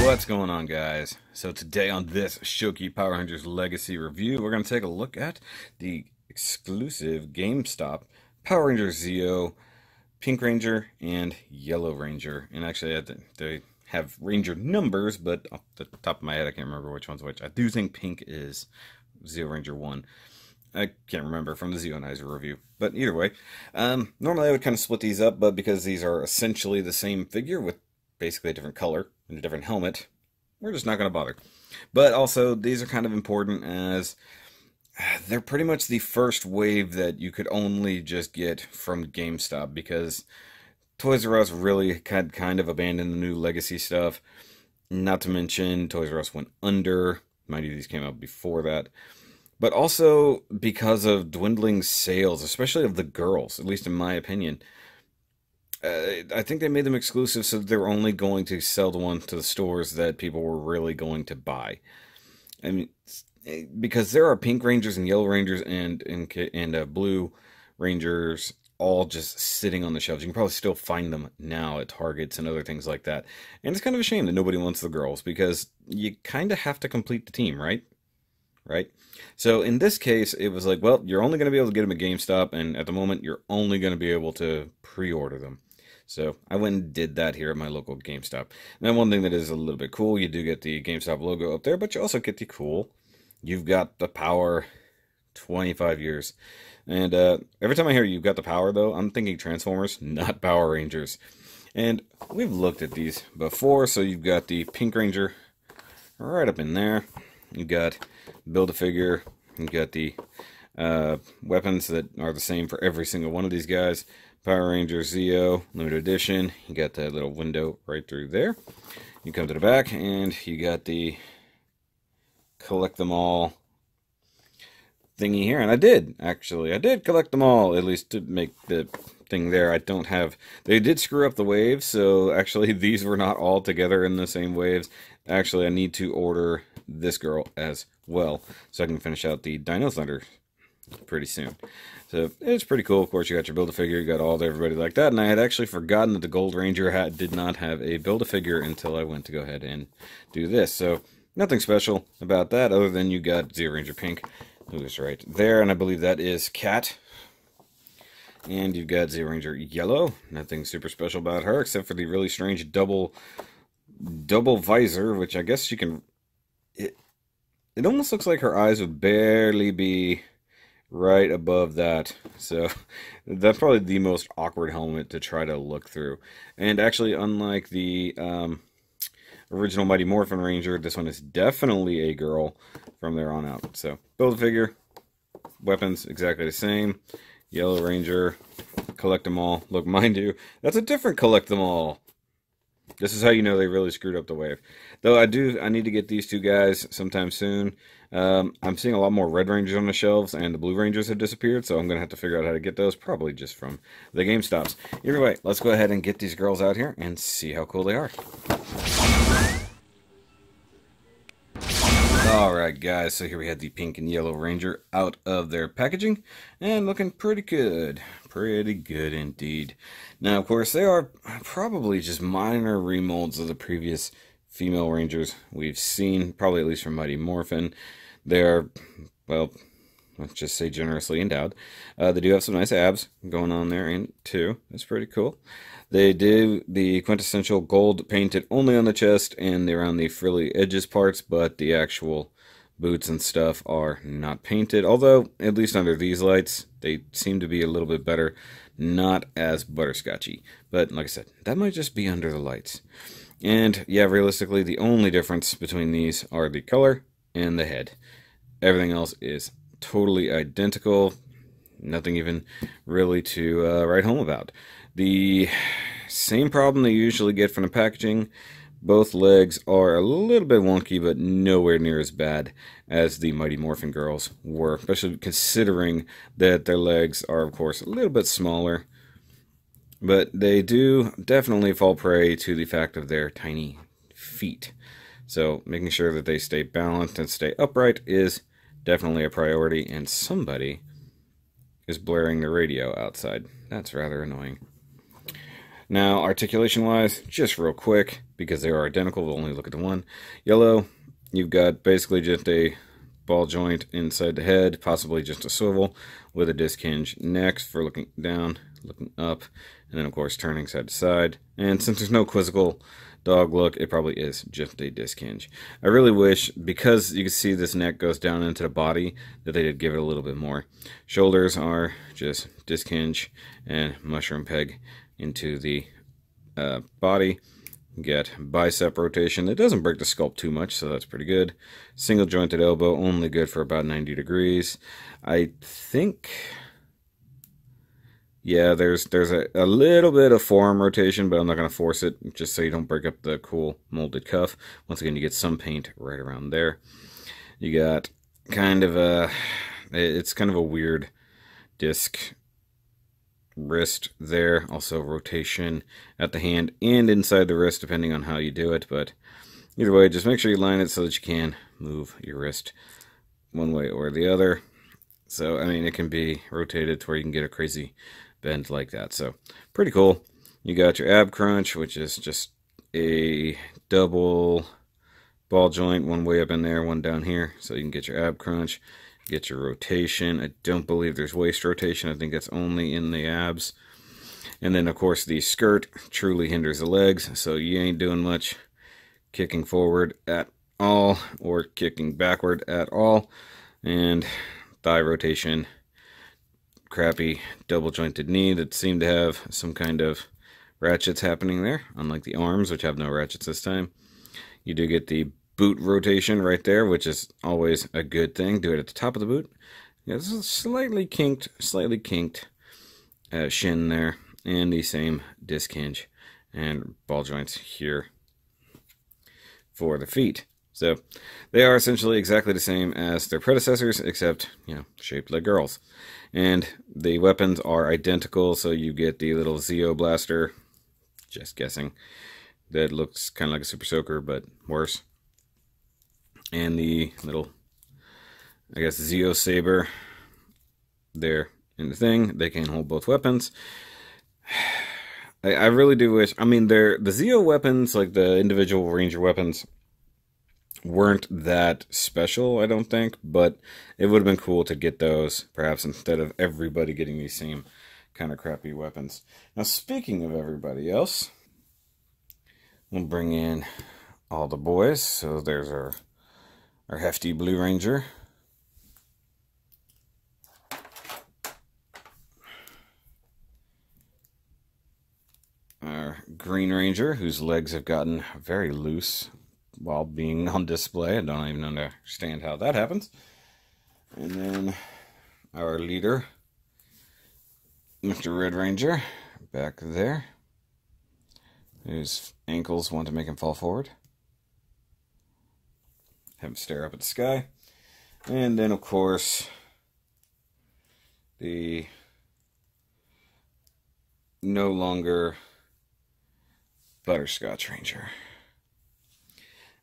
What's going on, guys? So today on this Shoky Power Rangers Legacy review, we're going to take a look at the exclusive GameStop Power Rangers Zeo, Pink Ranger, and Yellow Ranger. And actually, they have Ranger numbers, but off the top of my head, I can't remember which one's which. I do think Pink is Zeo Ranger 1. I can't remember from the Zeonizer review. But either way, normally I would kind of split these up, but because these are essentially the same figure with basically a different color and a different helmet, we're just not going to bother. But also, these are kind of important as they're pretty much the first wave that you could only just get from GameStop, because Toys R Us really had kind of abandoned the new Legacy stuff. Not to mention, Toys R Us went under. Mind you, these came out before that. But also because of dwindling sales, especially of the girls, at least in my opinion. I think they made them exclusive so they're only going to sell the ones to the stores that people were really going to buy. I mean, because there are Pink Rangers and Yellow Rangers and Blue Rangers all just sitting on the shelves. You can probably still find them now at Targets and other things like that. And it's kind of a shame that nobody wants the girls, because you kind of have to complete the team, right? Right? So in this case, it was like, well, you're only going to be able to get them at GameStop, and at the moment, you're only going to be able to pre-order them. So I went and did that here at my local GameStop. Now, one thing that is a little bit cool, you do get the GameStop logo up there, but you also get the cool, you've got the power 25 years. And every time I hear you've got the power, though, I'm thinking Transformers, not Power Rangers. And we've looked at these before, so you've got the Pink Ranger right up in there. You've got Build-A-Figure, you've got the weapons that are the same for every single one of these guys. Power Rangers Zeo, limited edition. You got that little window right through there. You come to the back, and you got the collect them all thingy here. And I did collect them all, at least to make the thing there. I don't have... They did screw up the waves, so actually these were not all together in the same waves. Actually, I need to order this girl as well, so I can finish out the Dino Thunder pretty soon. So it's pretty cool. Of course, you got your Build-A-Figure, you got all everybody like that, and I had actually forgotten that the Gold Ranger did not have a Build-A-Figure until I went to go ahead and do this. So nothing special about that, other than you got Zeo Ranger Pink, who is right there, and I believe that is Cat. And you've got Zeo Ranger Yellow. Nothing super special about her, except for the really strange double visor, which I guess you can... It almost looks like her eyes would barely be right above that. So that's probably the most awkward helmet to try to look through. And actually, unlike the original Mighty Morphin Ranger, this one is definitely a girl from there on out. So Build-A-Figure, weapons exactly the same. Yellow Ranger, collect them all. Look, mind you, that's a different collect them all. This is how you know they really screwed up the wave. Though I need to get these two guys sometime soon. I'm seeing a lot more Red Rangers on the shelves, and the Blue Rangers have disappeared, so I'm going to have to figure out how to get those, probably just from the GameStops. Either way, let's go ahead and get these girls out here and see how cool they are. Alright guys, so here we had the Pink and Yellow Ranger out of their packaging, and looking pretty good. Pretty good indeed. Now, of course, they are probably just minor remolds of the previous female Rangers we've seen, probably at least from Mighty Morphin. They are, well, let's just say generously endowed. They do have some nice abs going on there, and too. That's pretty cool. They do the quintessential gold painted only on the chest and around the frilly edges parts, but the actual boots and stuff are not painted. Although, at least under these lights, they seem to be a little bit better. Not as butterscotchy. But, like I said, that might just be under the lights. And, yeah, realistically, the only difference between these are the color and the head. Everything else is totally identical. Nothing even really to write home about. The same problem they usually get from the packaging. Both legs are a little bit wonky, but nowhere near as bad as the Mighty Morphin girls were, especially considering that their legs are, of course, a little bit smaller. But they do definitely fall prey to the fact of their tiny feet. So making sure that they stay balanced and stay upright is definitely a priority, and somebody is blaring the radio outside. That's rather annoying. Now, articulation-wise, just real quick, because they are identical, we'll only look at the one. Yellow, you've got basically just a ball joint inside the head, possibly just a swivel, with a disc hinge next for looking down, looking up, and then of course turning side to side. And since there's no quizzical dog look, it probably is just a disc hinge. I really wish, because you can see this neck goes down into the body, that they did give it a little bit more. Shoulders are just disc hinge and mushroom peg into the body. Get bicep rotation. It doesn't break the sculpt too much, so that's pretty good. Single jointed elbow, only good for about 90 degrees. I think, yeah, there's a little bit of forearm rotation, but I'm not going to force it, just so you don't break up the cool molded cuff. Once again, you get some paint right around there. You got kind of a, it's kind of a weird disc wrist there, also rotation at the hand and inside the wrist depending on how you do it, but either way, just make sure you line it so that you can move your wrist one way or the other. So I mean, it can be rotated to where you can get a crazy bend like that, so pretty cool. You got your ab crunch, which is just a double ball joint, one way up in there, one down here, so you can get your ab crunch. Get your rotation. I don't believe there's waist rotation. I think that's only in the abs. And then, of course, the skirt truly hinders the legs, so you ain't doing much kicking forward at all or kicking backward at all. And thigh rotation, crappy double jointed knee that seemed to have some kind of ratchets happening there, unlike the arms, which have no ratchets this time. You do get the boot rotation right there, which is always a good thing. Do it at the top of the boot. Yeah, this is a slightly kinked shin there, and the same disc hinge and ball joints here for the feet. So they are essentially exactly the same as their predecessors, except, you know, shaped like girls. And the weapons are identical, so you get the little Zeo blaster, just guessing, that looks kind of like a Super Soaker, but worse. And the little, I guess, Zeo Saber there in the thing. They can hold both weapons. I really do wish, I mean, the Zeo weapons, like the individual Ranger weapons, weren't that special, I don't think, but it would have been cool to get those, perhaps, instead of everybody getting these same kind of crappy weapons. Now, speaking of everybody else, we'll bring in all the boys. So there's our hefty Blue Ranger. Our Green Ranger, whose legs have gotten very loose while being on display. I don't even understand how that happens. And then our leader, Mr. Red Ranger, back there, whose ankles want to make him fall forward. Have him stare up at the sky. And then, of course, the no longer Butterscotch Ranger.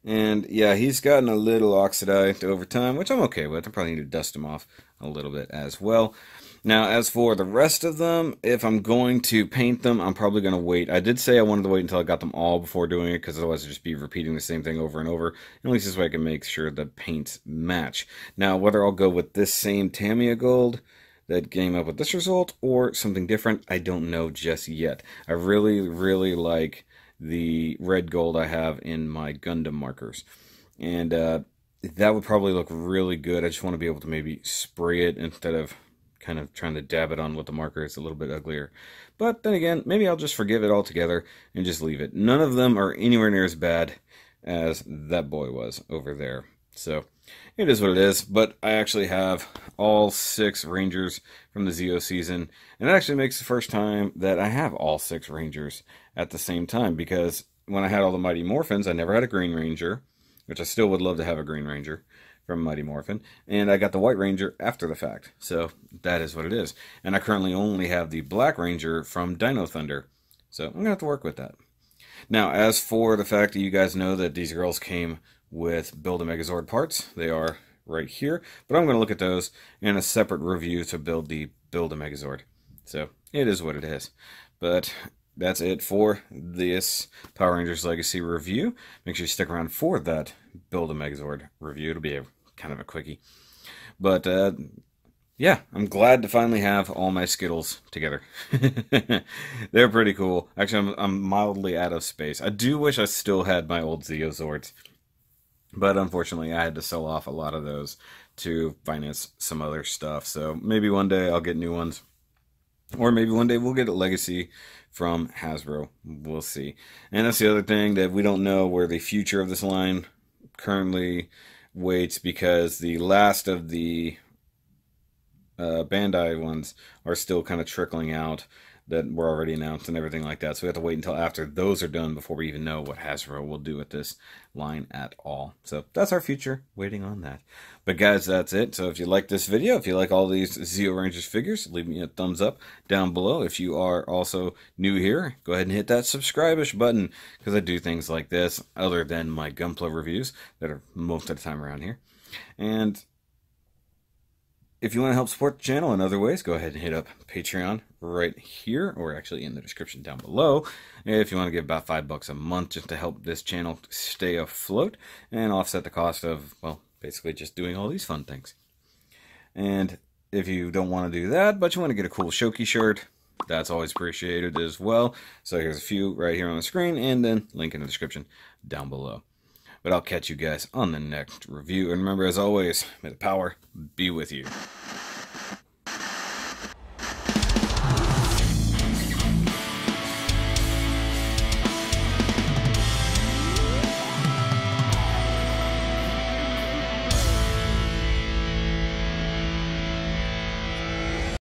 And yeah, he's gotten a little oxidized over time, which I'm okay with. I probably need to dust him off a little bit as well. Now, as for the rest of them, if I'm going to paint them, I'm probably going to wait. I did say I wanted to wait until I got them all before doing it, because otherwise I'd just be repeating the same thing over and over. And at least this way I can make sure the paints match. Now, whether I'll go with this same Tamiya Gold that came up with this result, or something different, I don't know just yet. I really, really like the red gold I have in my Gundam markers. And that would probably look really good. I just want to be able to maybe spray it instead of kind of trying to dab it on with the marker. It's a little bit uglier. But then again, maybe I'll just forgive it altogether and just leave it. None of them are anywhere near as bad as that boy was over there. So it is what it is. But I actually have all 6 Rangers from the Zeo season. And it actually makes the first time that I have all 6 Rangers at the same time. Because when I had all the Mighty Morphins, I never had a Green Ranger, which I still would love to have a Green Ranger from Mighty Morphin, and I got the White Ranger after the fact, so that is what it is. And I currently only have the Black Ranger from Dino Thunder, so I'm going to have to work with that. Now, as for the fact that you guys know that these girls came with Build-A-Megazord parts, they are right here, but I'm going to look at those in a separate review to build the Build-A-Megazord. So, it is what it is. But that's it for this Power Rangers Legacy review. Make sure you stick around for that Build a Megazord review. It'll be kind of a quickie. But yeah, I'm glad to finally have all my Skittles together. They're pretty cool. Actually, I'm mildly out of space. I do wish I still had my old Zeo Zords, but unfortunately I had to sell off a lot of those to finance some other stuff. So maybe one day I'll get new ones. Or maybe one day we'll get a Legacy from Hasbro. We'll see. And that's the other thing, that we don't know where the future of this line currently waits, because the last of the Bandai ones are still kind of trickling out, that were already announced and everything like that. So we have to wait until after those are done before we even know what Hasbro will do with this line at all. So that's our future, waiting on that. But guys, that's it. So if you like this video, if you like all these Zeo Rangers figures, leave me a thumbs up down below. If you are also new here, go ahead and hit that subscribe-ish button, because I do things like this other than my Gunpla reviews that are most of the time around here. And if you want to help support the channel in other ways, go ahead and hit up Patreon right here, or actually in the description down below, if you want to give about $5 a month just to help this channel stay afloat and offset the cost of, well, basically just doing all these fun things. And if you don't want to do that, but you want to get a cool Shoky shirt, that's always appreciated as well. So here's a few right here on the screen, and then link in the description down below. But I'll catch you guys on the next review. And remember, as always, may the power be with you.